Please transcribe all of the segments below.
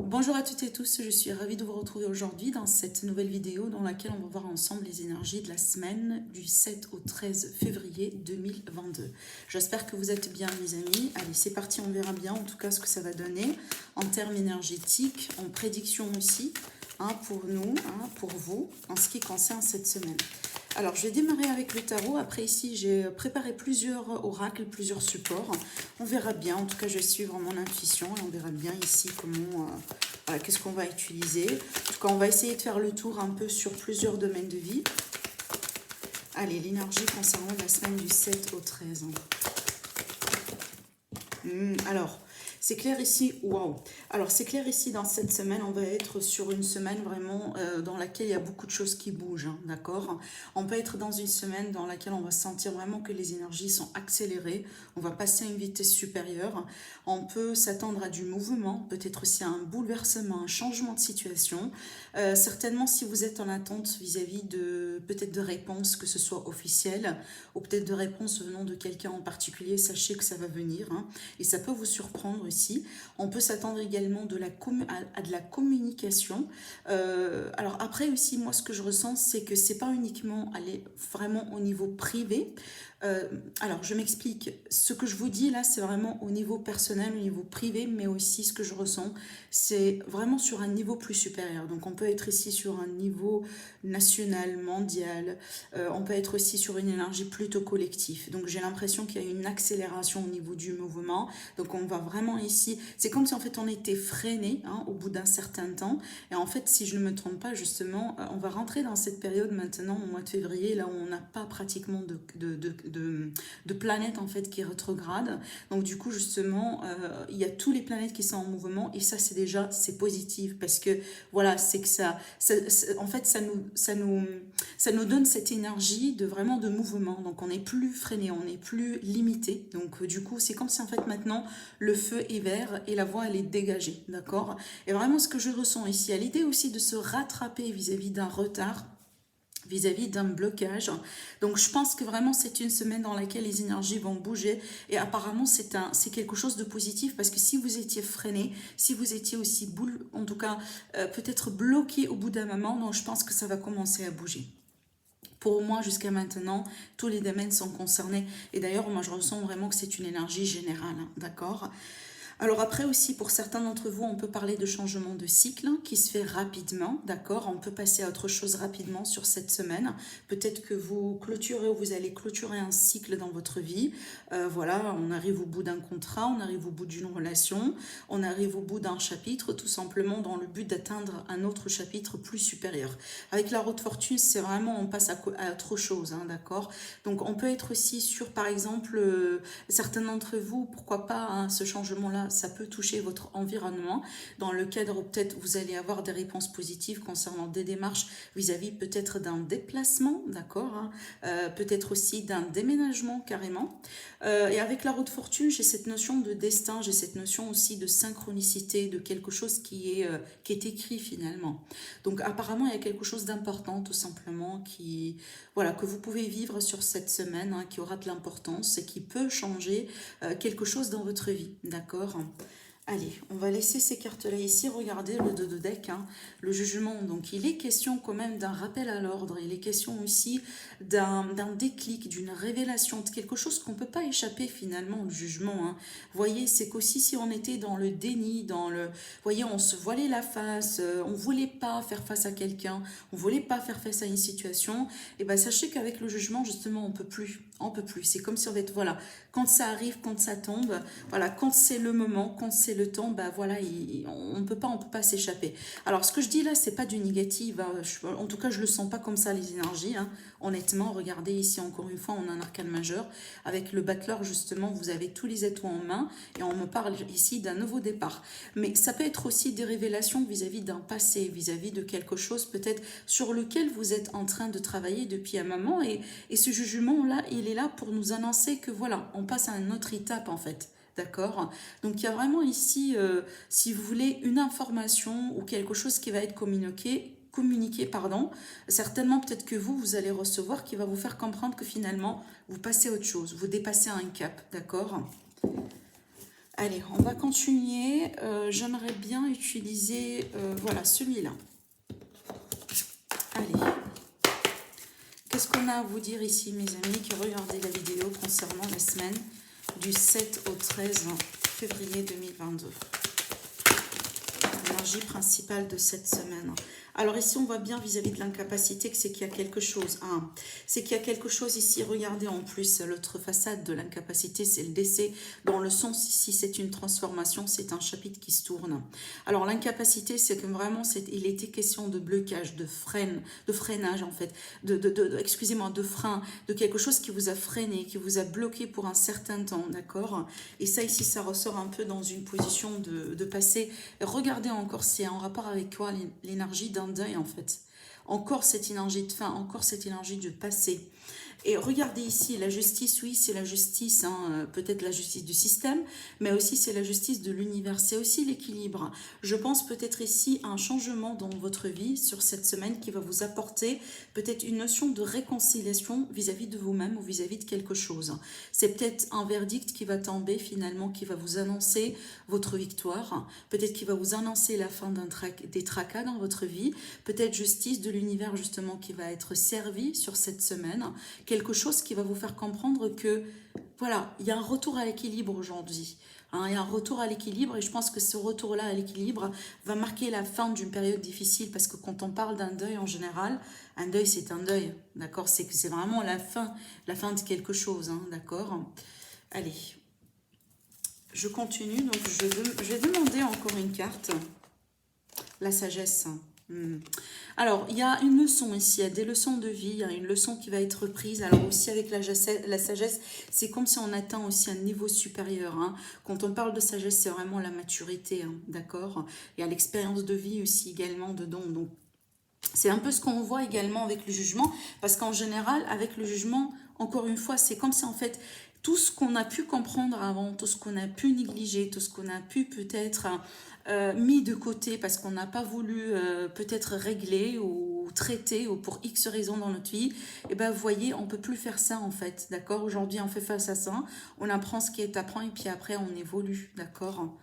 Bonjour à toutes et tous, je suis ravie de vous retrouver aujourd'hui dans cette nouvelle vidéo dans laquelle on va voir ensemble les énergies de la semaine du 7 au 13 février 2022. J'espère que vous êtes bien mes amis. Allez, c'est parti, on verra bien en tout cas ce que ça va donner en termes énergétiques, en prédiction aussi, pour nous, pour vous, en ce qui concerne cette semaine. Alors, je vais démarrer avec le tarot. Après, ici, j'ai préparé plusieurs oracles, plusieurs supports. On verra bien. En tout cas, je vais suivre mon intuition et on verra bien ici comment, voilà, qu'est-ce qu'on va utiliser. En tout cas, on va essayer de faire le tour un peu sur plusieurs domaines de vie. Allez, l'énergie concernant la semaine du 7 au 13. Alors, c'est clair ici, waouh! Alors, c'est clair ici, dans cette semaine, on va être sur une semaine vraiment dans laquelle il y a beaucoup de choses qui bougent, d'accord? On peut être dans une semaine dans laquelle on va sentir vraiment que les énergies sont accélérées, on va passer à une vitesse supérieure, on peut s'attendre à du mouvement, peut-être aussi à un bouleversement, un changement de situation. Certainement, si vous êtes en attente vis-à-vis de peut-être de réponses, que ce soit officielles, ou peut-être de réponses venant de quelqu'un en particulier, sachez que ça va venir, et ça peut vous surprendre ici. On peut s'attendre également à de la communication. Alors après aussi, moi ce que je ressens, c'est que c'est pas uniquement aller vraiment au niveau privé. Alors je m'explique. Ce que je vous dis là, c'est vraiment au niveau personnel, au niveau privé, mais aussi ce que je ressens, c'est vraiment sur un niveau plus supérieur. Donc on peut être ici sur un niveau national, mondial. On peut être aussi sur une énergie plutôt collective. Donc j'ai l'impression qu'il y a une accélération au niveau du mouvement. Donc on va vraiment ici, c'est comme si en fait on était freiné au bout d'un certain temps. Et en fait, si je ne me trompe pas, justement, on va rentrer dans cette période maintenant, au mois de février, là où on n'a pas pratiquement de planète en fait qui est rétrograde. Donc du coup, justement, il y a tous les planètes qui sont en mouvement et ça, c'est déjà, c'est positif parce que voilà, c'est que en fait, ça nous donne cette énergie de vraiment de mouvement. Donc on n'est plus freiné, on n'est plus limité. Donc du coup, c'est comme si en fait maintenant le feu est vert et la voie elle est dégagée, d'accord? Et vraiment ce que je ressens ici, à l'idée aussi de se rattraper vis-à-vis d'un retard, vis-à-vis d'un blocage. Donc je pense que vraiment c'est une semaine dans laquelle les énergies vont bouger et apparemment c'est quelque chose de positif parce que si vous étiez freiné, si vous étiez aussi en tout cas peut-être bloqué au bout d'un moment, donc je pense que ça va commencer à bouger. Pour moi, jusqu'à maintenant, tous les domaines sont concernés. Et d'ailleurs, moi, je ressens vraiment que c'est une énergie générale, d'accord? Alors après aussi, pour certains d'entre vous, on peut parler de changement de cycle qui se fait rapidement, d'accord? On peut passer à autre chose rapidement sur cette semaine. Peut-être que vous clôturez ou vous allez clôturer un cycle dans votre vie. Voilà, on arrive au bout d'un contrat, on arrive au bout d'une relation, on arrive au bout d'un chapitre, tout simplement dans le but d'atteindre un autre chapitre plus supérieur. Avec la roue de fortune, c'est vraiment, on passe à autre chose, d'accord? Donc on peut être aussi sur, par exemple, certains d'entre vous, pourquoi pas, ce changement-là, ça peut toucher votre environnement, dans le cadre où peut-être vous allez avoir des réponses positives concernant des démarches vis-à-vis peut-être d'un déplacement, d'accord, peut-être aussi d'un déménagement carrément. Et avec la roue de fortune, j'ai cette notion de destin, j'ai cette notion aussi de synchronicité, de quelque chose qui est écrit finalement. Donc apparemment, il y a quelque chose d'important tout simplement voilà, que vous pouvez vivre sur cette semaine, qui aura de l'importance et qui peut changer quelque chose dans votre vie, d'accord? Allez, on va laisser ces cartes-là ici. Regardez le dos de deck, le jugement. Donc, il est question quand même d'un rappel à l'ordre. Il est question aussi d'un déclic, d'une révélation, de quelque chose qu'on ne peut pas échapper finalement au jugement. Vous voyez, c'est qu'aussi si on était dans le déni, vous voyez, on se voilait la face, on ne voulait pas faire face à quelqu'un, on ne voulait pas faire face à une situation, et bien sachez qu'avec le jugement, justement, on peut plus. On peut plus. C'est comme si en fait, voilà, quand ça arrive, quand ça tombe, voilà, quand c'est le moment, quand c'est le temps, bah voilà, on peut pas s'échapper. Alors ce que je dis là, c'est pas du négatif, en tout cas je le sens pas comme ça les énergies, honnêtement. Regardez ici encore une fois, on a un arcane majeur avec le battleur justement, vous avez tous les atouts en main et on me parle ici d'un nouveau départ. Mais ça peut être aussi des révélations vis-à-vis d'un passé, vis-à-vis de quelque chose peut-être sur lequel vous êtes en train de travailler depuis un moment et ce jugement là, il est là pour nous annoncer que voilà, on passe à une autre étape en fait. D'accord? Donc il y a vraiment ici, si vous voulez, une information ou quelque chose qui va être communiqué, pardon, certainement peut-être que vous allez recevoir qui va vous faire comprendre que finalement, vous passez à autre chose, vous dépassez un cap, d'accord? Allez, on va continuer. J'aimerais bien utiliser, voilà, celui-là. Allez. Qu'est-ce qu'on a à vous dire ici, mes amis, qui regardez la vidéo concernant la semaine du 7 au 13 février 2022? L'énergie principale de cette semaine. Alors ici, on voit bien vis-à-vis de l'incapacité que c'est qu'il y a quelque chose. Hein. C'est qu'il y a quelque chose ici. Regardez en plus, l'autre façade de l'incapacité, c'est le décès. Dans le sens ici, c'est une transformation, c'est un chapitre qui se tourne. Alors l'incapacité, c'est que vraiment, il était question de blocage, de freinage en fait, excusez-moi, de frein, de quelque chose qui vous a freiné, qui vous a bloqué pour un certain temps, d'accord? Et ça ici, ça ressort un peu dans une position de passé. Regardez encore, c'est en rapport avec quoi l'énergie d'un deuil en fait. Encore cette énergie de fin, encore cette énergie de passé. Et regardez ici, la justice, oui, c'est la justice, hein, peut-être la justice du système, mais aussi c'est la justice de l'univers, c'est aussi l'équilibre. Je pense peut-être ici à un changement dans votre vie sur cette semaine qui va vous apporter peut-être une notion de réconciliation vis-à-vis de vous-même ou vis-à-vis de quelque chose. C'est peut-être un verdict qui va tomber finalement, qui va vous annoncer votre victoire, peut-être qui va vous annoncer la fin des tracas dans votre vie, peut-être justice de l'univers justement qui va être servie sur cette semaine, quelque chose qui va vous faire comprendre que, voilà, il y a un retour à l'équilibre aujourd'hui. Hein, il y a un retour à l'équilibre et je pense que ce retour-là à l'équilibre va marquer la fin d'une période difficile parce que quand on parle d'un deuil en général, un deuil c'est un deuil, d'accord? C'est vraiment la fin de quelque chose, hein, d'accord? Allez, je continue, donc je vais demander encore une carte, la sagesse. Alors, il y a une leçon ici, il y a des leçons de vie, il y a une leçon qui va être prise. Alors aussi avec la sagesse, c'est comme si on atteint aussi un niveau supérieur. Hein. Quand on parle de sagesse, c'est vraiment la maturité, hein, d'accord? Il y a l'expérience de vie aussi également dedans. Donc, c'est un peu ce qu'on voit également avec le jugement, parce qu'en général, avec le jugement, encore une fois, c'est comme si en fait, tout ce qu'on a pu comprendre avant, tout ce qu'on a pu négliger, tout ce qu'on a pu peut-être mis de côté parce qu'on n'a pas voulu peut-être régler ou traiter ou pour X raisons dans notre vie, et ben vous voyez, on peut plus faire ça en fait, d'accord? Aujourd'hui, on fait face à ça, on apprend ce qui est à apprendre et puis après, on évolue, d'accord?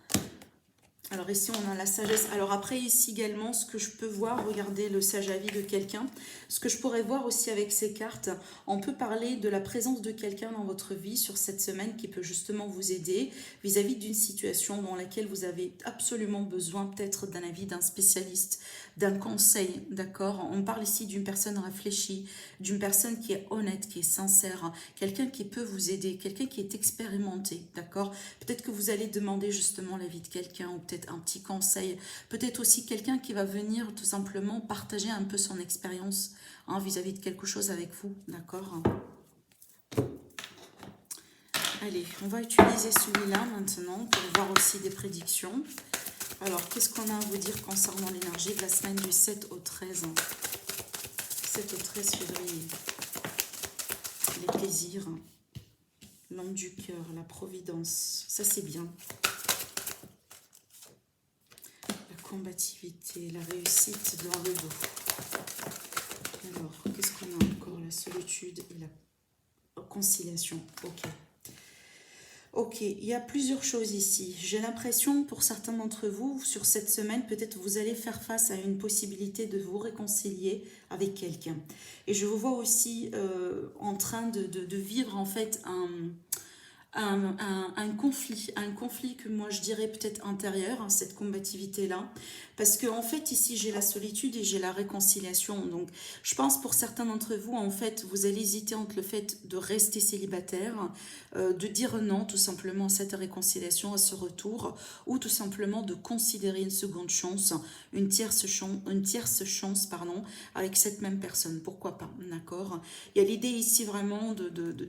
Alors ici, on a la sagesse. Alors après, ici également, ce que je peux voir, regardez le sage avis de quelqu'un. Ce que je pourrais voir aussi avec ces cartes, on peut parler de la présence de quelqu'un dans votre vie sur cette semaine qui peut justement vous aider vis-à-vis d'une situation dans laquelle vous avez absolument besoin peut-être d'un avis d'un spécialiste, d'un conseil, d'accord? On parle ici d'une personne réfléchie, d'une personne qui est honnête, qui est sincère, quelqu'un qui peut vous aider, quelqu'un qui est expérimenté, d'accord? Peut-être que vous allez demander justement l'avis de quelqu'un ou peut-être un petit conseil, peut-être aussi quelqu'un qui va venir tout simplement partager un peu son expérience hein, vis-à-vis de quelque chose avec vous, d'accord? Allez, on va utiliser celui-là maintenant pour voir aussi des prédictions. Alors, qu'est-ce qu'on a à vous dire concernant l'énergie de la semaine du 7 au 13 7 au 13 février. Les plaisirs, l'âme du cœur, la providence, ça c'est bien. Combativité, la réussite dans le dos. Alors, qu'est-ce qu'on a encore? La solitude et la conciliation. Ok. Ok, il y a plusieurs choses ici. J'ai l'impression, pour certains d'entre vous, sur cette semaine, peut-être vous allez faire face à une possibilité de vous réconcilier avec quelqu'un. Et je vous vois aussi en train de vivre en fait un conflit que moi je dirais peut-être intérieur, hein, cette combativité-là. Parce que en fait, ici, j'ai la solitude et j'ai la réconciliation. Donc, je pense pour certains d'entre vous, en fait, vous allez hésiter entre le fait de rester célibataire, de dire non tout simplement à cette réconciliation, à ce retour, ou tout simplement de considérer une seconde chance, une tierce chance, pardon, avec cette même personne. Pourquoi pas, d'accord? Il y a l'idée ici vraiment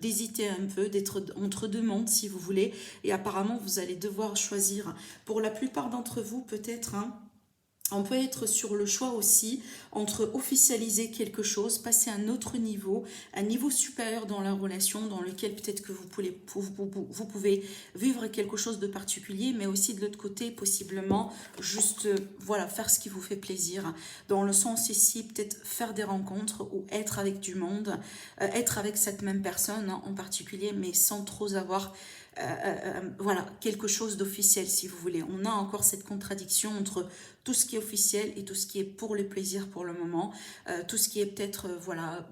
d'hésiter un peu, d'être entre deux mondes, si vous voulez, et apparemment, vous allez devoir choisir. Pour la plupart d'entre vous, peut-être, hein, on peut être sur le choix aussi entre officialiser quelque chose, passer à un autre niveau, un niveau supérieur dans la relation, dans lequel peut-être que vous pouvez vivre quelque chose de particulier, mais aussi de l'autre côté, possiblement, juste voilà, faire ce qui vous fait plaisir. Dans le sens ici, peut-être faire des rencontres ou être avec du monde, être avec cette même personne hein, en particulier, mais sans trop avoir voilà, quelque chose d'officiel, si vous voulez. On a encore cette contradiction entre tout ce qui est officiel et tout ce qui est pour le plaisir pour le moment, tout ce qui est peut-être, voilà.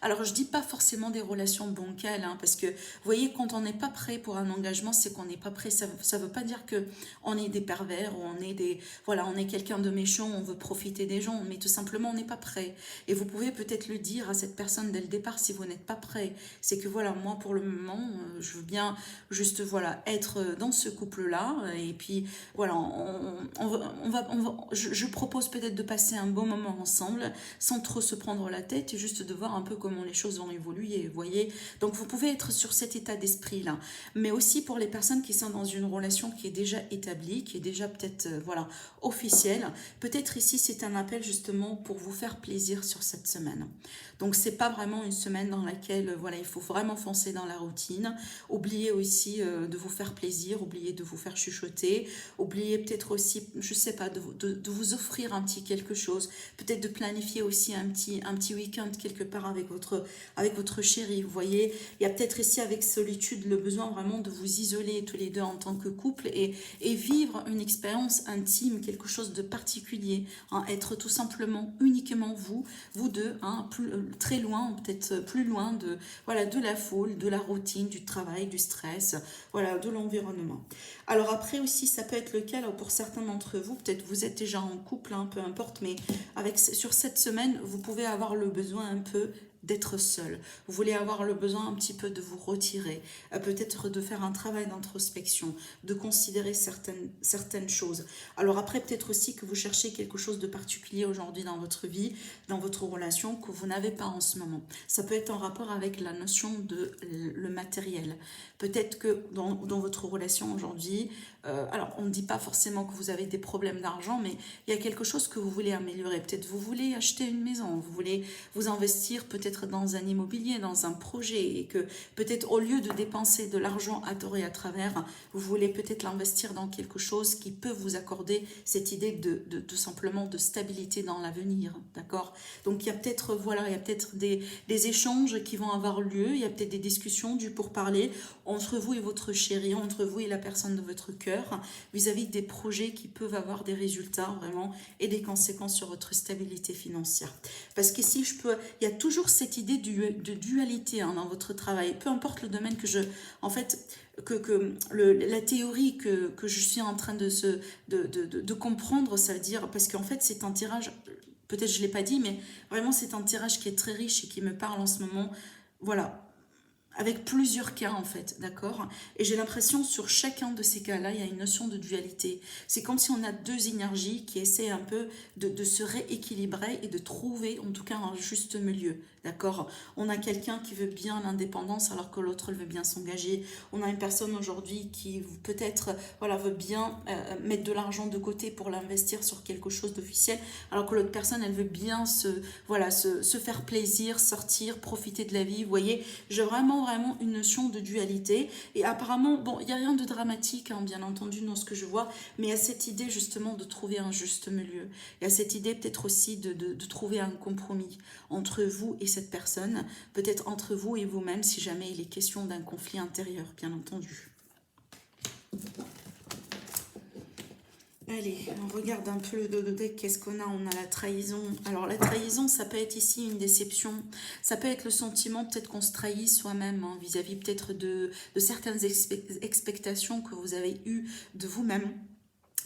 Alors, je dis pas forcément des relations bancales, hein, parce que, vous voyez, quand on n'est pas prêt pour un engagement, c'est qu'on n'est pas prêt. Ça veut pas dire que on est des pervers ou on est des, voilà, on est quelqu'un de méchant, on veut profiter des gens, mais tout simplement, on n'est pas prêt. Et vous pouvez peut-être le dire à cette personne dès le départ si vous n'êtes pas prêt. C'est que, voilà, moi, pour le moment, je veux bien juste, voilà, être dans ce couple-là, et puis, voilà, je propose peut-être de passer un bon moment ensemble, sans trop se prendre la tête, et juste de voir un peu comment les choses vont évoluer, vous voyez. Donc vous pouvez être sur cet état d'esprit-là. Mais aussi pour les personnes qui sont dans une relation qui est déjà établie, qui est déjà peut-être, voilà, officielle, peut-être ici c'est un appel justement pour vous faire plaisir sur cette semaine. Donc c'est pas vraiment une semaine dans laquelle, voilà, il faut vraiment foncer dans la routine. Oubliez aussi de vous faire plaisir, oubliez de vous faire chuchoter, oubliez peut-être aussi, je sais pas, de vous offrir un petit quelque chose, peut-être de planifier aussi un petit week-end quelque part avec votre chéri, vous voyez. Il y a peut-être ici avec solitude le besoin vraiment de vous isoler tous les deux en tant que couple et vivre une expérience intime, quelque chose de particulier, hein, être tout simplement uniquement vous deux, hein, très loin, peut-être plus loin de, voilà, de la foule, de la routine, du travail, du stress, voilà, de l'environnement. Alors après aussi, ça peut être le cas là, pour certains d'entre vous, peut-être vous êtes déjà en couple, hein, peu importe, mais sur cette semaine, vous pouvez avoir le besoin un peu d'être seul. Vous voulez avoir le besoin un petit peu de vous retirer, peut-être de faire un travail d'introspection, de considérer certaines choses. Alors après, peut-être aussi que vous cherchez quelque chose de particulier aujourd'hui dans votre vie, dans votre relation, que vous n'avez pas en ce moment. Ça peut être en rapport avec la notion de le matériel. Peut-être que dans votre relation aujourd'hui, alors on ne dit pas forcément que vous avez des problèmes d'argent, mais il y a quelque chose que vous voulez améliorer. Peut-être vous voulez acheter une maison, vous voulez vous investir peut-être dans un immobilier, dans un projet, et que peut-être au lieu de dépenser de l'argent à tort et à travers, vous voulez peut-être l'investir dans quelque chose qui peut vous accorder cette idée de simplement de stabilité dans l'avenir, d'accord? Donc il y a peut-être, voilà, il y a peut-être des échanges qui vont avoir lieu, il y a peut-être des discussions du pourparler entre vous et votre chéri, entre vous et la personne de votre cœur, vis-à-vis des projets qui peuvent avoir des résultats vraiment et des conséquences sur votre stabilité financière. Parce qu'ici, il y a toujours cette idée de dualité, hein, dans votre travail, peu importe le domaine en fait, la théorie que je suis en train de comprendre, ça veut dire, parce qu'en fait, c'est un tirage, peut-être je ne l'ai pas dit, mais vraiment, c'est un tirage qui est très riche et qui me parle en ce moment. Voilà, avec plusieurs cas en fait, d'accord? Et j'ai l'impression sur chacun de ces cas-là, il y a une notion de dualité. C'est comme si on a deux énergies qui essaient un peu de se rééquilibrer et de trouver en tout cas un juste milieu, d'accord? On a quelqu'un qui veut bien l'indépendance alors que l'autre veut bien s'engager. On a une personne aujourd'hui qui peut-être, voilà, veut bien mettre de l'argent de côté pour l'investir sur quelque chose d'officiel alors que l'autre personne, elle veut bien se faire plaisir, sortir, profiter de la vie, vous voyez? J'ai vraiment une notion de dualité. Et apparemment, bon, il n'y a rien de dramatique, hein, bien entendu, dans ce que je vois, mais il y a cette idée justement de trouver un juste milieu. Il y a cette idée peut-être aussi de trouver un compromis entre vous et cette personne, peut-être entre vous et vous-même, si jamais il est question d'un conflit intérieur, bien entendu. Allez, on regarde un peu le dos de deck. Qu'est-ce qu'on a? On a la trahison. Alors, la trahison, ça peut être ici une déception. Ça peut être le sentiment peut-être qu'on se trahit soi-même, hein, vis-à-vis peut-être de certaines expectations que vous avez eues de vous-même.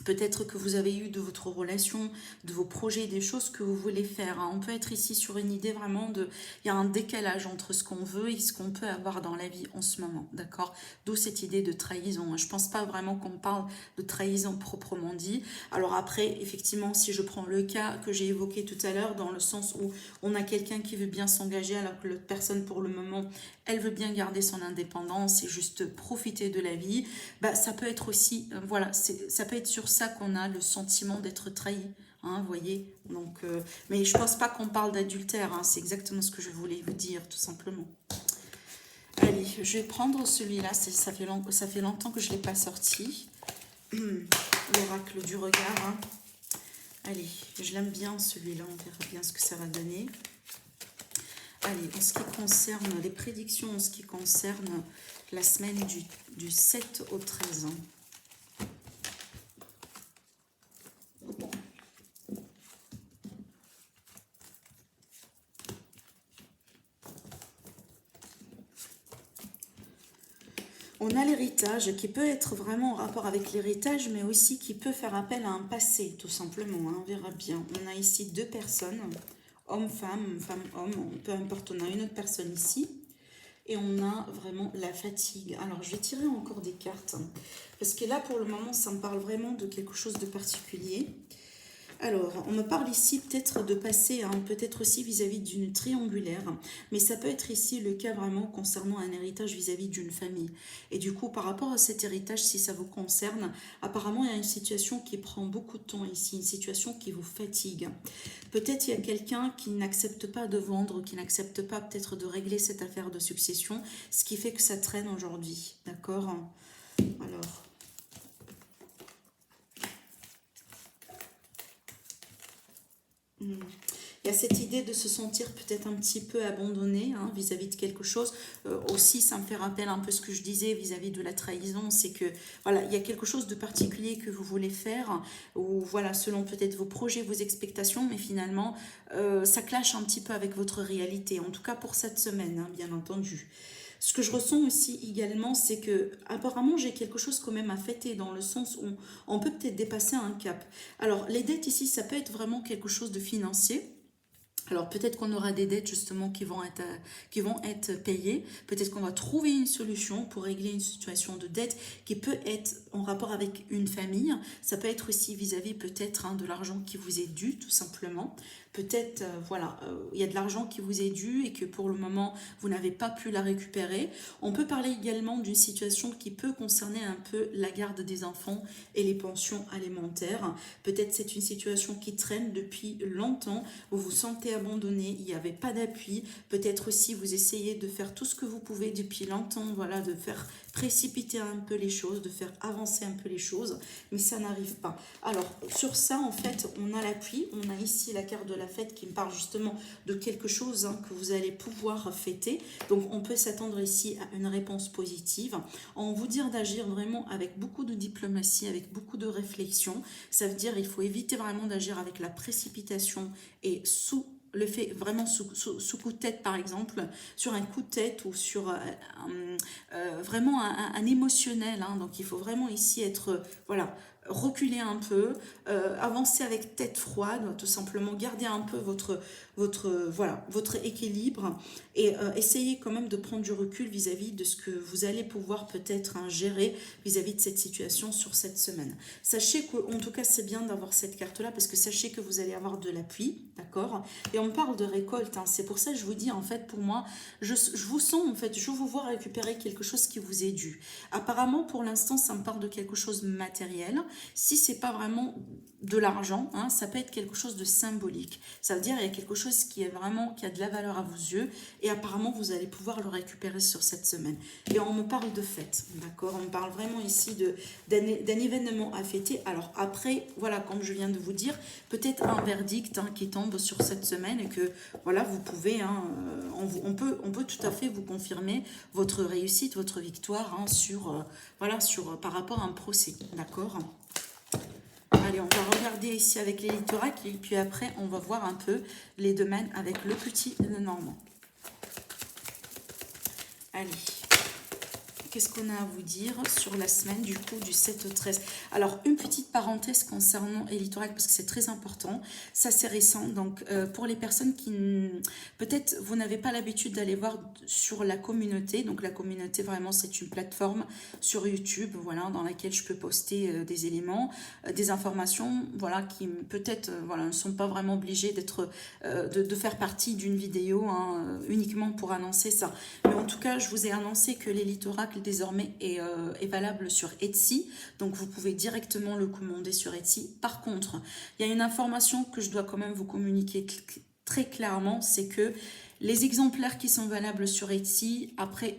Peut-être que vous avez eu de votre relation, de vos projets, des choses que vous voulez faire, hein. On peut être ici sur une idée vraiment de... Il y a un décalage entre ce qu'on veut et ce qu'on peut avoir dans la vie en ce moment, d'accord? D'où cette idée de trahison. Je ne pense pas vraiment qu'on parle de trahison proprement dit. Alors après, effectivement, si je prends le cas que j'ai évoqué tout à l'heure, dans le sens où on a quelqu'un qui veut bien s'engager alors que l'autre personne, pour le moment, elle veut bien garder son indépendance et juste profiter de la vie, bah, ça peut être aussi, voilà, ça peut être sur ça qu'on a le sentiment d'être trahi, hein, vous voyez. Donc, mais je pense pas qu'on parle d'adultère, hein, c'est exactement ce que je voulais vous dire, tout simplement. Allez, je vais prendre celui-là, ça fait longtemps que je ne l'ai pas sorti. L'oracle du regard, hein. Allez, je l'aime bien celui-là, on verra bien ce que ça va donner. Allez, en ce qui concerne les prédictions, en ce qui concerne la semaine du 7 au 13. On a l'héritage qui peut être vraiment en rapport avec l'héritage, mais aussi qui peut faire appel à un passé, tout simplement. Hein, on verra bien. On a ici deux personnes, homme-femme, femme-homme, peu importe, on a une autre personne ici. Et on a vraiment la fatigue. Alors, je vais tirer encore des cartes, hein, parce que là, pour le moment, ça me parle vraiment de quelque chose de particulier. Alors, on me parle ici peut-être de passer, hein, peut-être aussi vis-à-vis d'une triangulaire, mais ça peut être ici le cas vraiment concernant un héritage vis-à-vis d'une famille. Et du coup, par rapport à cet héritage, si ça vous concerne, apparemment, il y a une situation qui prend beaucoup de temps ici, une situation qui vous fatigue. Peut-être il y a quelqu'un qui n'accepte pas de vendre, qui n'accepte pas peut-être de régler cette affaire de succession, ce qui fait que ça traîne aujourd'hui, d'accord? Alors... Il y a cette idée de se sentir peut-être un petit peu abandonné, hein, vis-à-vis de quelque chose. Aussi, ça me fait rappeler un peu ce que je disais vis-à-vis de la trahison, c'est que voilà, il y a quelque chose de particulier que vous voulez faire, ou voilà, selon peut-être vos projets, vos expectations, mais finalement, ça clash un petit peu avec votre réalité, en tout cas pour cette semaine, hein, bien entendu. Ce que je ressens aussi également, c'est que apparemment j'ai quelque chose quand même à fêter, dans le sens où on peut peut-être dépasser un cap. Alors les dettes ici, ça peut être vraiment quelque chose de financier. Alors peut-être qu'on aura des dettes justement qui vont être payées. Peut-être qu'on va trouver une solution pour régler une situation de dette qui peut être en rapport avec une famille. Ça peut être aussi vis-à-vis peut-être, hein, de l'argent qui vous est dû tout simplement. Peut-être, voilà, il y a de l'argent qui vous est dû et que pour le moment, vous n'avez pas pu la récupérer. On peut parler également d'une situation qui peut concerner un peu la garde des enfants et les pensions alimentaires. Peut-être c'est une situation qui traîne depuis longtemps. Vous vous sentez abandonné, il n'y avait pas d'appui. Peut-être aussi vous essayez de faire tout ce que vous pouvez depuis longtemps, voilà, de faire précipiter un peu les choses, de faire avancer un peu les choses, mais ça n'arrive pas. Alors sur ça, en fait, on a l'appui. On a ici la carte de la fête qui me parle justement de quelque chose, hein, que vous allez pouvoir fêter. Donc on peut s'attendre ici à une réponse positive. On vous dire d'agir vraiment avec beaucoup de diplomatie, avec beaucoup de réflexion. Ça veut dire il faut éviter vraiment d'agir avec la précipitation et sous le fait vraiment sous coup de tête, par exemple, sur un coup de tête ou sur vraiment un émotionnel, hein. Donc il faut vraiment ici être, voilà, reculer un peu, avancer avec tête froide, tout simplement garder un peu voilà, votre équilibre et essayer quand même de prendre du recul vis-à-vis de ce que vous allez pouvoir peut-être, hein, gérer vis-à-vis de cette situation sur cette semaine. Sachez qu'en tout cas c'est bien d'avoir cette carte-là parce que sachez que vous allez avoir de l'appui, d'accord? Et on parle de récolte, hein. C'est pour ça que je vous dis, en fait, pour moi, je vous sens, en fait, je vous vois récupérer quelque chose qui vous est dû. Apparemment, pour l'instant, ça me parle de quelque chose de matériel. Si c'est pas vraiment de l'argent, hein, ça peut être quelque chose de symbolique. Ça veut dire il y a quelque chose qui est vraiment, qui a de la valeur à vos yeux et apparemment vous allez pouvoir le récupérer sur cette semaine. Et on me parle de fête, d'accord? On me parle vraiment ici d'un événement à fêter. Alors après, voilà, comme je viens de vous dire, peut-être un verdict, hein, qui tombe sur cette semaine et que voilà, vous pouvez, hein, on peut tout à fait vous confirmer votre réussite, votre victoire, hein, sur, voilà, par rapport à un procès, d'accord? Allez, on va regarder ici avec les littoracles et puis après, on va voir un peu les domaines avec le petit Normand. Allez, qu'est-ce qu'on a à vous dire sur la semaine du coup du 7 au 13? Alors, une petite parenthèse concernant Elitorac parce que c'est très important. Ça, c'est récent. Donc, pour les personnes qui, peut-être, vous n'avez pas l'habitude d'aller voir sur la communauté. Donc, la communauté, vraiment, c'est une plateforme sur YouTube, voilà, dans laquelle je peux poster des éléments, des informations, voilà, qui peut-être, voilà, ne sont pas vraiment obligées d'être, de faire partie d'une vidéo, hein, uniquement pour annoncer ça. Mais en tout cas, je vous ai annoncé que l'Elitoracle désormais est valable sur Etsy, donc vous pouvez directement le commander sur Etsy. Par contre, il y a une information que je dois quand même vous communiquer très clairement, c'est que Les exemplaires qui sont valables sur Etsy, après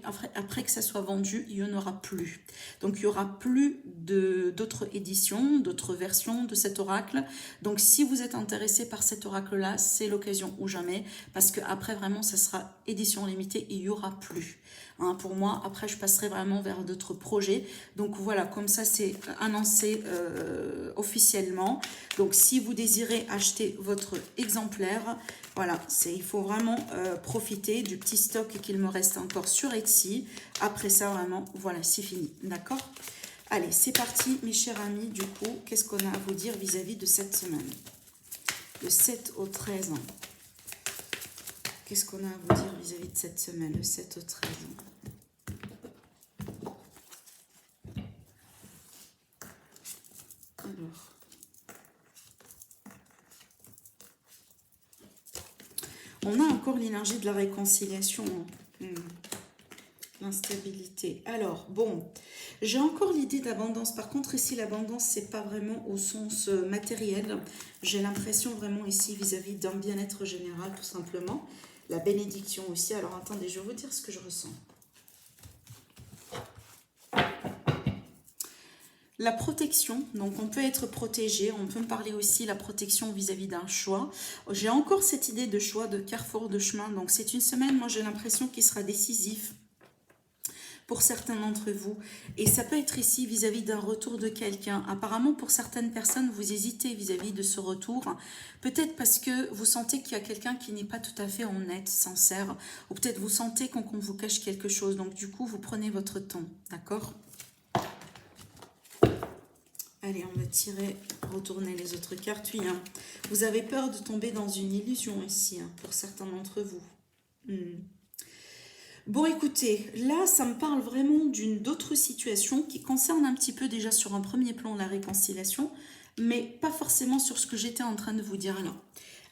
que ça soit vendu, il n'y en aura plus. Donc, il n'y aura plus d'autres éditions, d'autres versions de cet oracle. Donc, si vous êtes intéressé par cet oracle-là, c'est l'occasion ou jamais. Parce qu'après, vraiment, ça sera édition limitée, il n'y aura plus. Hein, pour moi, après, je passerai vraiment vers d'autres projets. Donc, voilà, comme ça, c'est annoncé officiellement. Donc, si vous désirez acheter votre exemplaire, voilà, il faut vraiment profiter du petit stock qu'il me reste encore sur Etsy. Après ça, vraiment, voilà, c'est fini. D'accord? Allez, c'est parti, mes chers amis. Du coup, qu'est-ce qu'on a à vous dire vis-à-vis de cette semaine? Le 7 au 13. Qu'est-ce qu'on a à vous dire vis-à-vis de cette semaine? Le 7 au 13. Alors. On a encore l'énergie de la réconciliation. L'instabilité. Alors, bon, j'ai encore l'idée d'abondance. Par contre, ici, l'abondance, c'est pas vraiment au sens matériel. J'ai l'impression vraiment ici vis-à-vis d'un bien-être général, tout simplement. La bénédiction aussi. Alors, attendez, je vais vous dire ce que je ressens. La protection, donc on peut être protégé, on peut me parler aussi la protection vis-à-vis d'un choix. J'ai encore cette idée de choix, de carrefour, de chemin. Donc, c'est une semaine, moi, j'ai l'impression qu'il sera décisif pour certains d'entre vous. Et ça peut être ici vis-à-vis d'un retour de quelqu'un. Apparemment, pour certaines personnes, vous hésitez vis-à-vis de ce retour. Peut-être parce que vous sentez qu'il y a quelqu'un qui n'est pas tout à fait honnête, sincère. Ou peut-être vous sentez qu'on vous cache quelque chose. Donc, du coup, vous prenez votre temps. D'accord ? Allez, on va tirer, retourner les autres cartes. Oui, hein. Vous avez peur de tomber dans une illusion ici, hein, pour certains d'entre vous. Bon, écoutez, là, ça me parle vraiment d'autre situation qui concerne un petit peu déjà sur un premier plan la réconciliation, mais pas forcément sur ce que j'étais en train de vous dire là.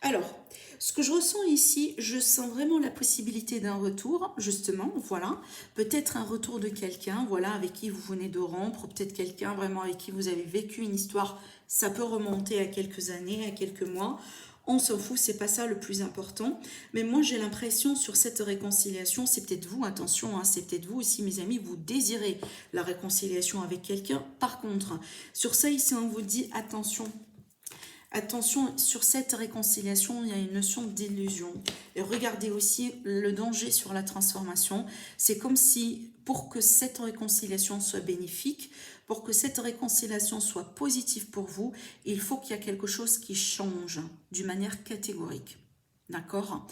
Alors, ce que je ressens ici, je sens vraiment la possibilité d'un retour, justement, voilà. Peut-être un retour de quelqu'un, voilà, avec qui vous venez de rompre, peut-être quelqu'un vraiment avec qui vous avez vécu une histoire, ça peut remonter à quelques années, à quelques mois. On s'en fout, c'est pas ça le plus important. Mais moi, j'ai l'impression sur cette réconciliation, c'est peut-être vous, attention, hein, c'est peut-être vous aussi, mes amis, vous désirez la réconciliation avec quelqu'un. Par contre, sur ça, ici, on vous dit attention. Attention, sur cette réconciliation, il y a une notion d'illusion. Et regardez aussi le danger sur la transformation. C'est comme si, pour que cette réconciliation soit bénéfique, pour que cette réconciliation soit positive pour vous, il faut qu'il y ait quelque chose qui change d'une manière catégorique. D'accord ?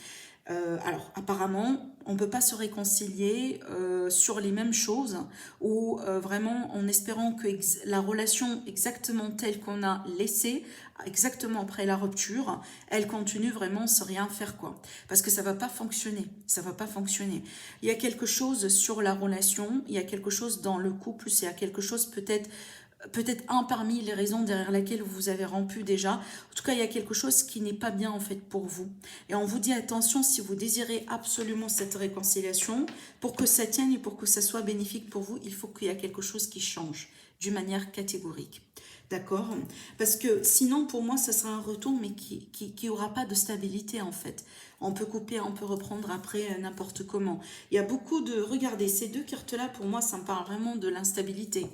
Alors, apparemment, on ne peut pas se réconcilier sur les mêmes choses ou vraiment en espérant que la relation exactement telle qu'on a laissée, exactement après la rupture, elle continue vraiment sans rien faire, quoi. Parce que ça ne va pas fonctionner. Ça va pas fonctionner. Il y a quelque chose sur la relation, il y a quelque chose dans le couple, il y a quelque chose peut-être un parmi les raisons derrière lesquelles vous avez rompu déjà. En tout cas, il y a quelque chose qui n'est pas bien en fait pour vous. Et on vous dit attention, si vous désirez absolument cette réconciliation, pour que ça tienne et pour que ça soit bénéfique pour vous, il faut qu'il y ait quelque chose qui change d'une manière catégorique. D'accord? Parce que sinon, pour moi, ça sera un retour, mais qui aura pas de stabilité en fait. On peut couper, on peut reprendre après n'importe comment. Il y a beaucoup de... Regardez, ces deux cartes-là, pour moi, ça me parle vraiment de l'instabilité.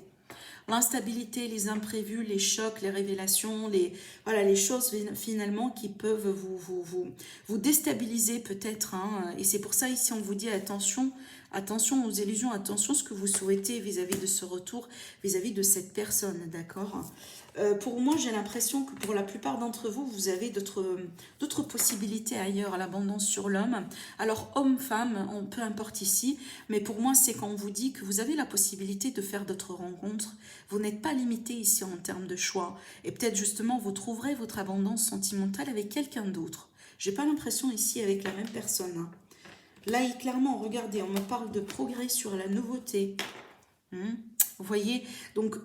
L'instabilité, les imprévus, les chocs, les révélations, voilà, les choses finalement qui peuvent vous déstabiliser peut-être. Hein. Et c'est pour ça ici on vous dit attention, attention aux illusions, attention à ce que vous souhaitez vis-à-vis de ce retour, vis-à-vis de cette personne, d'accord ? Pour moi, j'ai l'impression que pour la plupart d'entre vous, vous avez d'autres possibilités ailleurs à l'abondance sur l'homme. Alors, homme, femme, peu importe ici, mais pour moi, c'est quand on vous dit que vous avez la possibilité de faire d'autres rencontres. Vous n'êtes pas limité ici en termes de choix. Et peut-être justement, vous trouverez votre abondance sentimentale avec quelqu'un d'autre. J'ai pas l'impression ici avec la même personne. Hein. Là, clairement, regardez, on me parle de progrès sur la nouveauté. Vous voyez, donc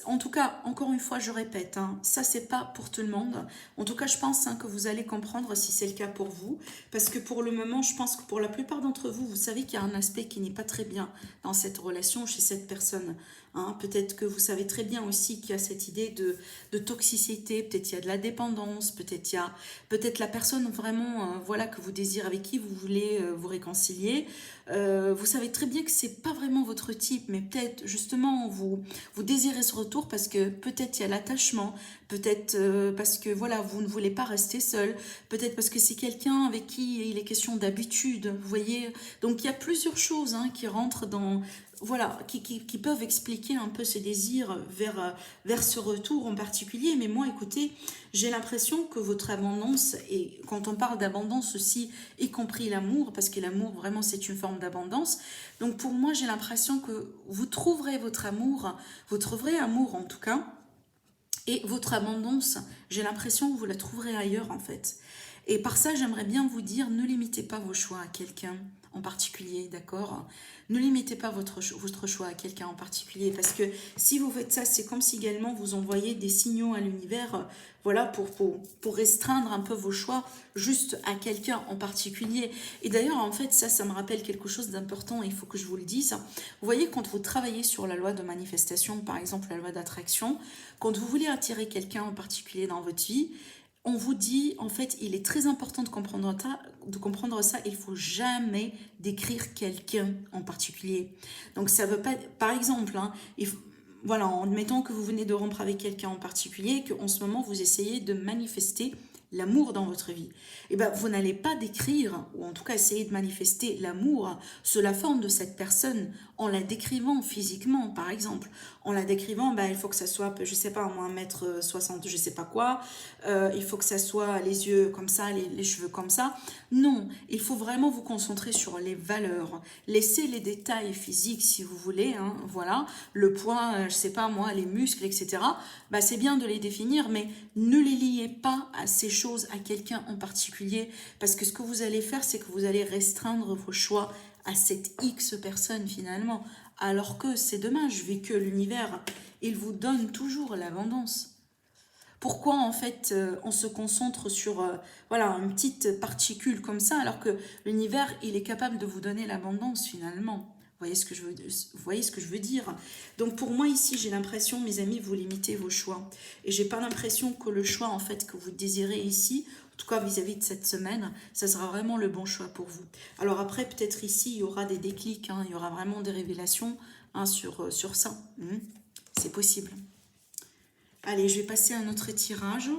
en tout cas, encore une fois, je répète, hein, ça c'est pas pour tout le monde. En tout cas, je pense que vous allez comprendre si c'est le cas pour vous, parce que pour le moment, je pense que pour la plupart d'entre vous, vous savez qu'il y a un aspect qui n'est pas très bien dans cette relation chez cette personne. hein. Peut-être que vous savez très bien aussi qu'il y a cette idée de toxicité, peut-être il y a de la dépendance, peut-être il y a peut-être la personne vraiment voilà, que vous désirez, avec qui vous voulez vous réconcilier. Vous savez très bien que c'est pas vraiment votre type, mais peut-être justement vous désirez ce retour parce que peut-être il y a l'attachement, peut-être parce que voilà, vous ne voulez pas rester seul, peut-être parce que c'est quelqu'un avec qui il est question d'habitude, vous voyez. Donc il y a plusieurs choses hein, qui rentrent dans, voilà, qui peuvent expliquer un peu ce désir vers ce retour en particulier. Mais moi, écoutez, j'ai l'impression que votre abondance, et quand on parle d'abondance aussi, y compris l'amour, parce que l'amour, vraiment, c'est une forme d'abondance. Donc pour moi, j'ai l'impression que vous trouverez votre amour, votre vrai amour en tout cas, et votre abondance, j'ai l'impression que vous la trouverez ailleurs en fait. Et par ça, j'aimerais bien vous dire, ne limitez pas vos choix à quelqu'un en particulier, d'accord? Ne limitez pas votre choix à quelqu'un en particulier, parce que si vous faites ça, c'est comme si également vous envoyez des signaux à l'univers, voilà, pour restreindre un peu vos choix juste à quelqu'un en particulier. Et d'ailleurs, en fait, ça me rappelle quelque chose d'important, il faut que je vous le dise. Vous voyez, quand vous travaillez sur la loi de manifestation, par exemple la loi d'attraction, quand vous voulez attirer quelqu'un en particulier dans votre vie, on vous dit, en fait, il est très important de comprendre ça, il faut jamais décrire quelqu'un en particulier. Donc ça veut pas, par exemple, hein, voilà, en admettant que vous venez de rompre avec quelqu'un en particulier, qu'en ce moment vous essayez de manifester l'amour dans votre vie, et ben vous n'allez pas décrire, ou en tout cas essayer de manifester l'amour sous la forme de cette personne en la décrivant physiquement, par exemple. En la décrivant, ben, il faut que ça soit, je sais pas, moi, 1m60, je sais pas quoi, il faut que ça soit les yeux comme ça, les cheveux comme ça. Non, il faut vraiment vous concentrer sur les valeurs. Laissez les détails physiques si vous voulez, hein, voilà, le poids, je sais pas moi, les muscles, etc. Bah, c'est bien de les définir, mais ne les liez pas à ces choses, à quelqu'un en particulier, parce que ce que vous allez faire, c'est que vous allez restreindre vos choix à cette X personne finalement, alors que c'est dommage, vu que l'univers, il vous donne toujours l'abondance. Pourquoi en fait on se concentre sur voilà, une petite particule comme ça, alors que l'univers, il est capable de vous donner l'abondance finalement. Vous voyez ce que je veux dire. Donc pour moi ici, j'ai l'impression, mes amis, vous limitez vos choix. Et j'ai pas l'impression que le choix en fait que vous désirez ici, en tout cas vis-à-vis de cette semaine, ça sera vraiment le bon choix pour vous. Alors après, peut-être ici, il y aura des déclics, hein, il y aura vraiment des révélations hein, sur ça. C'est possible. Allez, je vais passer à un autre tirage.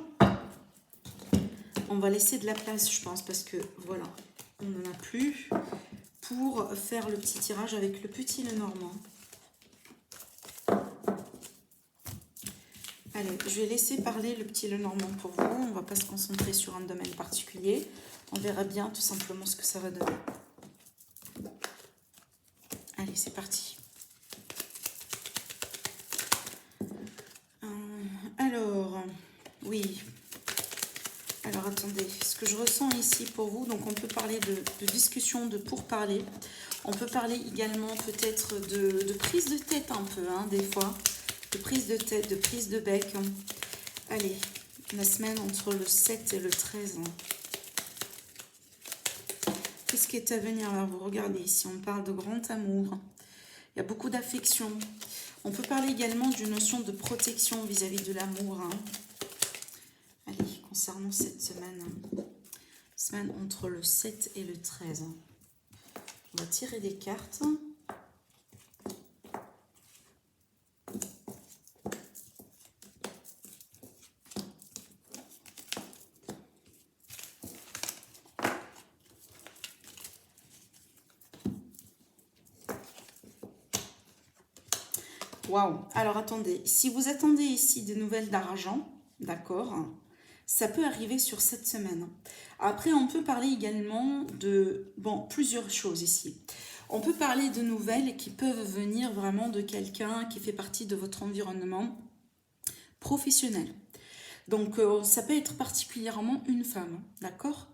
On va laisser de la place, je pense, parce que voilà, on n'en a plus, pour faire le petit tirage avec le petit Lenormand. Allez, je vais laisser parler le petit Lenormand pour vous. On ne va pas se concentrer sur un domaine particulier. On verra bien tout simplement ce que ça va donner. Allez, c'est parti. Alors, oui. Alors, attendez. Ce que je ressens ici pour vous, donc on peut parler de discussion, de pourparler. On peut parler également peut-être de prise de tête un peu, hein, des fois. De prise de tête, de prise de bec. Allez, la semaine entre le 7 et le 13. Qu'est-ce qui est à venir vers vous? Regardez, ici on parle de grand amour. Il y a beaucoup d'affection. On peut parler également d'une notion de protection vis-à-vis de l'amour. Hein. Allez, concernant cette semaine. Semaine entre le 7 et le 13. On va tirer des cartes. Waouh! Alors attendez, si vous attendez ici des nouvelles d'argent, d'accord, ça peut arriver sur cette semaine. Après, on peut parler également de, bon, plusieurs choses ici. On peut parler de nouvelles qui peuvent venir vraiment de quelqu'un qui fait partie de votre environnement professionnel. Donc, ça peut être particulièrement une femme, d'accord?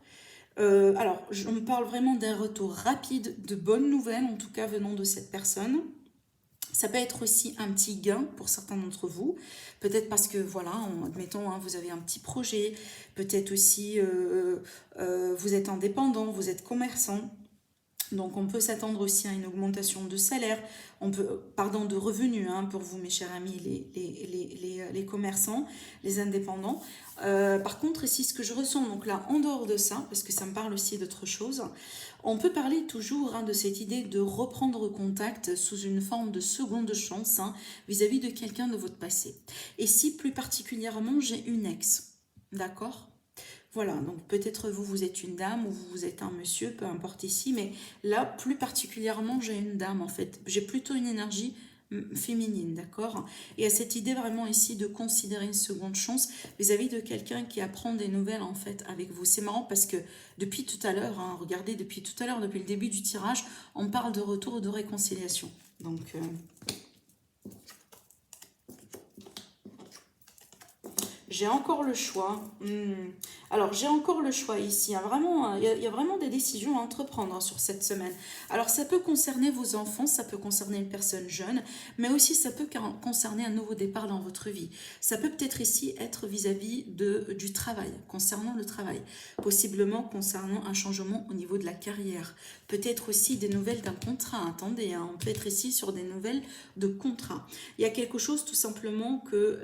Alors, on me parle vraiment d'un retour rapide, de bonnes nouvelles, en tout cas venant de cette personne. Ça peut être aussi un petit gain pour certains d'entre vous, peut-être parce que, voilà, admettons, hein, vous avez un petit projet, peut-être aussi vous êtes indépendant, vous êtes commerçant, Donc on peut s'attendre aussi à une augmentation de salaire, pardon, de revenus hein, pour vous mes chers amis, les commerçants, les indépendants. Par contre ici ce que je ressens, donc là en dehors de ça, parce que ça me parle aussi d'autre chose, on peut parler toujours hein, de cette idée de reprendre contact sous une forme de seconde chance hein, vis-à-vis de quelqu'un de votre passé. Et si plus particulièrement j'ai une ex, d'accord? Voilà, donc peut-être vous, vous êtes une dame ou vous êtes un monsieur, peu importe ici, mais là, plus particulièrement, j'ai une dame en fait. J'ai plutôt une énergie féminine, d'accord? Et à cette idée vraiment ici de considérer une seconde chance vis-à-vis de quelqu'un qui apprend des nouvelles en fait avec vous. C'est marrant parce que depuis tout à l'heure, hein, regardez, depuis tout à l'heure, depuis le début du tirage, on parle de retour et de réconciliation. Donc, j'ai encore le choix. Alors, j'ai encore le choix ici. Il y a vraiment des décisions à entreprendre hein, sur cette semaine. Alors, ça peut concerner vos enfants, ça peut concerner une personne jeune, mais aussi ça peut concerner un nouveau départ dans votre vie. Ça peut peut-être ici être vis-à-vis du travail, concernant le travail. Possiblement concernant un changement au niveau de la carrière. Peut-être aussi des nouvelles d'un contrat. Attendez, hein, on peut être ici sur des nouvelles de contrat. Il y a quelque chose tout simplement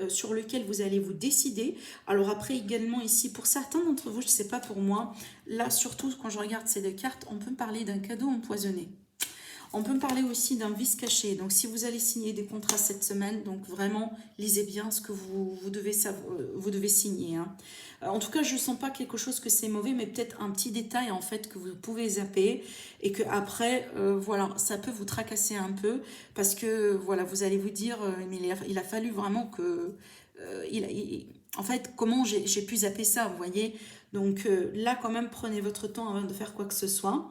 sur lequel vous allez vous décider. Alors après également ici, pour certains d'entre vous, je ne sais pas pour moi, là surtout quand je regarde ces deux cartes, on peut me parler d'un cadeau empoisonné. On peut me parler aussi d'un vice caché. Donc si vous allez signer des contrats cette semaine, donc vraiment lisez bien ce que vous devez signer. Hein. En tout cas, je ne sens pas quelque chose que c'est mauvais, mais peut-être un petit détail en fait que vous pouvez zapper et que après, voilà, ça peut vous tracasser un peu parce que voilà, vous allez vous dire, mais il a fallu vraiment que, en fait, comment j'ai pu zapper ça, vous voyez. Donc là, quand même, prenez votre temps avant de faire quoi que ce soit.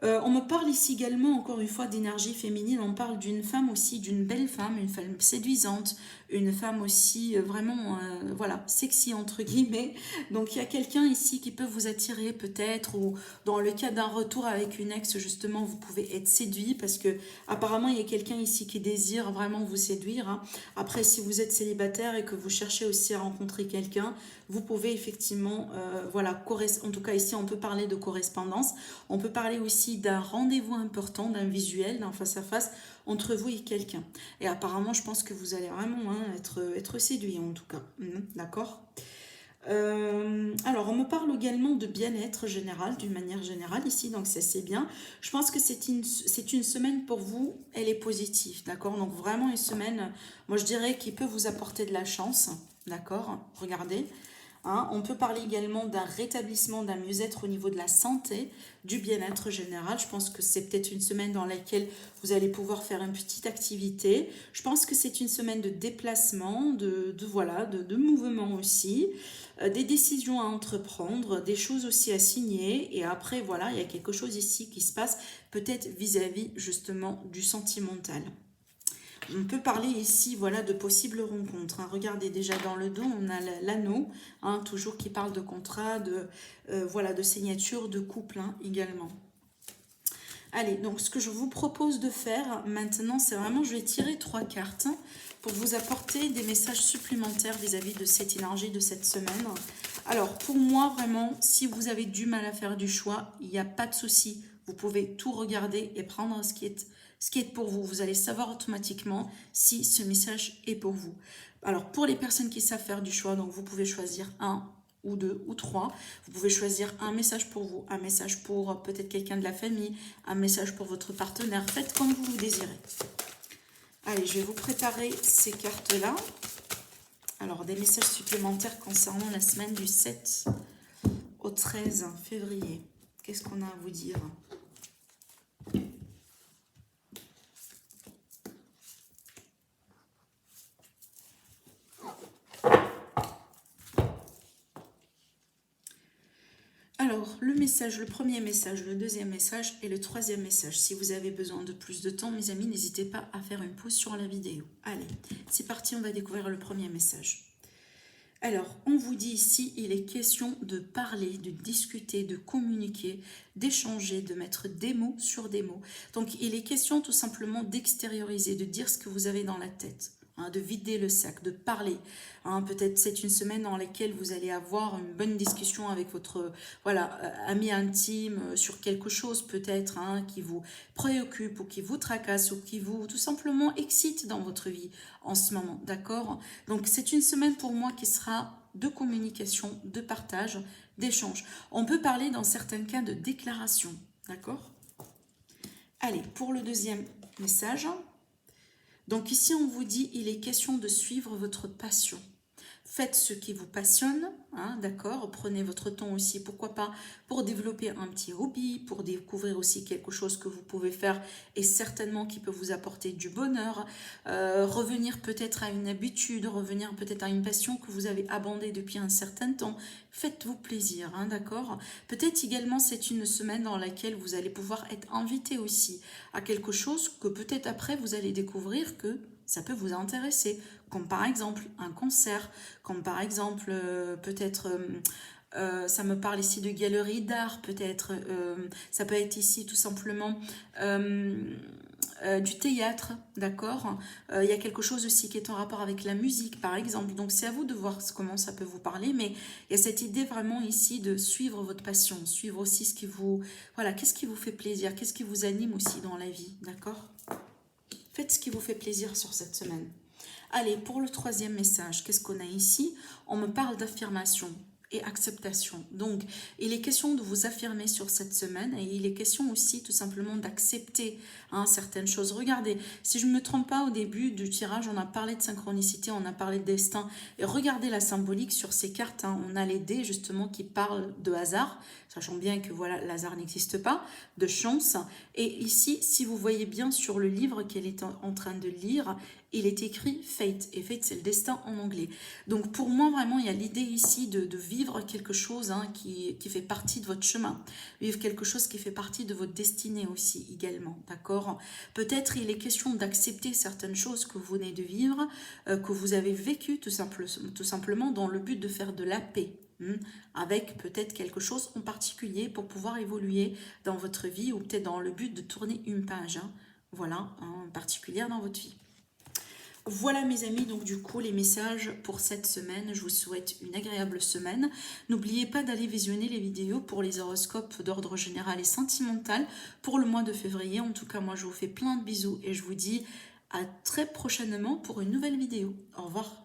On me parle ici également, encore une fois, d'énergie féminine. On parle d'une femme aussi, d'une belle femme, une femme séduisante, une femme aussi vraiment, voilà, sexy entre guillemets. Donc il y a quelqu'un ici qui peut vous attirer peut-être, ou dans le cas d'un retour avec une ex, justement, vous pouvez être séduit parce que apparemment il y a quelqu'un ici qui désire vraiment vous séduire. Hein. Après, si vous êtes célibataire et que vous cherchez aussi à rencontrer quelqu'un, vous pouvez effectivement, voilà, en tout cas ici on peut parler de correspondance. On peut parler aussi d'un rendez-vous important, d'un visuel, d'un face-à-face entre vous et quelqu'un. Et apparemment, je pense que vous allez vraiment hein, être séduit en tout cas. D'accord. Alors, on me parle également de bien-être général, d'une manière générale ici, donc ça c'est bien. Je pense que c'est une semaine pour vous, elle est positive, d'accord? Donc vraiment une semaine, moi je dirais, qui peut vous apporter de la chance, d'accord? Regardez. Hein, on peut parler également d'un rétablissement, d'un mieux-être au niveau de la santé, du bien-être général. Je pense que c'est peut-être une semaine dans laquelle vous allez pouvoir faire une petite activité. Je pense que c'est une semaine de déplacement, voilà, de mouvement aussi, des décisions à entreprendre, des choses aussi à signer. Et après, voilà, il y a quelque chose ici qui se passe peut-être vis-à-vis justement du sentimental. On peut parler ici voilà, de possibles rencontres. Hein. Regardez déjà dans le dos, on a l'anneau, hein, toujours qui parle de contrat, voilà, de signature, de couple hein, également. Allez, donc ce que je vous propose de faire maintenant, c'est vraiment, je vais tirer 3 cartes pour vous apporter des messages supplémentaires vis-à-vis de cette énergie de cette semaine. Alors, pour moi, vraiment, si vous avez du mal à faire du choix, il n'y a pas de souci. Vous pouvez tout regarder et prendre ce qui est pour vous. Vous allez savoir automatiquement si ce message est pour vous. Alors, pour les personnes qui savent faire du choix, donc vous pouvez choisir un ou deux ou trois. Vous pouvez choisir un message pour vous, un message pour peut-être quelqu'un de la famille, un message pour votre partenaire. Faites comme vous désirez. Allez, je vais vous préparer ces cartes-là. Alors, des messages supplémentaires concernant la semaine du 7 au 13 février. Qu'est-ce qu'on a à vous dire ? Alors, le message, le premier message, le deuxième message et le troisième message. Si vous avez besoin de plus de temps, mes amis, n'hésitez pas à faire une pause sur la vidéo. Allez, c'est parti, on va découvrir le premier message. Alors, on vous dit ici, il est question de parler, de discuter, de communiquer, d'échanger, de mettre des mots sur des mots. Donc, il est question tout simplement d'extérioriser, de dire ce que vous avez dans la tête. hein, de vider le sac, de parler. Hein. Peut-être c'est une semaine dans laquelle vous allez avoir une bonne discussion avec votre voilà, ami intime sur quelque chose peut-être hein, qui vous préoccupe ou qui vous tracasse ou qui vous tout simplement excite dans votre vie en ce moment. D'accord? Donc c'est une semaine pour moi qui sera de communication, de partage, d'échange. On peut parler dans certains cas de déclaration. D'accord? Allez, pour le deuxième message. Donc ici, on vous dit, il est question de suivre votre passion. Faites ce qui vous passionne, hein, d'accord? Prenez votre temps aussi, pourquoi pas, pour développer un petit hobby, pour découvrir aussi quelque chose que vous pouvez faire et certainement qui peut vous apporter du bonheur. Revenir peut-être à une habitude, revenir peut-être à une passion que vous avez abandonnée depuis un certain temps. Faites-vous plaisir, hein, d'accord? Peut-être également c'est une semaine dans laquelle vous allez pouvoir être invité aussi à quelque chose que peut-être après vous allez découvrir que ça peut vous intéresser, comme par exemple un concert, comme par exemple peut-être, ça me parle ici de galerie d'art, peut-être, ça peut être ici tout simplement du théâtre, d'accord. Il y a quelque chose aussi qui est en rapport avec la musique, par exemple. Donc c'est à vous de voir comment ça peut vous parler, mais il y a cette idée vraiment ici de suivre votre passion, suivre aussi ce qui vous, voilà, qu'est-ce qui vous fait plaisir, qu'est-ce qui vous anime aussi dans la vie, d'accord. Faites ce qui vous fait plaisir sur cette semaine. Allez, pour le troisième message, qu'est-ce qu'on a ici? On me parle d'affirmation et acceptation. Donc, il est question de vous affirmer sur cette semaine et il est question aussi tout simplement d'accepter hein, certaines choses. Regardez, si je ne me trompe pas au début du tirage, on a parlé de synchronicité, on a parlé de destin. Et regardez la symbolique sur ces cartes. Hein. On a les dés justement qui parlent de hasard, sachant bien que voilà, le hasard n'existe pas, de chance. Et ici, si vous voyez bien sur le livre qu'elle est en train de lire, il est écrit Fate, et Fate c'est le destin en anglais. Donc pour moi vraiment il y a l'idée ici de vivre quelque chose hein, qui fait partie de votre chemin, vivre quelque chose qui fait partie de votre destinée aussi également, d'accord. Peut-être il est question d'accepter certaines choses que vous venez de vivre, que vous avez vécues tout simplement dans le but de faire de la paix. Avec peut-être quelque chose en particulier pour pouvoir évoluer dans votre vie ou peut-être dans le but de tourner une page, hein, voilà, en particulier dans votre vie. Voilà mes amis, donc du coup les messages pour cette semaine, je vous souhaite une agréable semaine. N'oubliez pas d'aller visionner les vidéos pour les horoscopes d'ordre général et sentimental pour le mois de février. En tout cas moi je vous fais plein de bisous et je vous dis à très prochainement pour une nouvelle vidéo. Au revoir.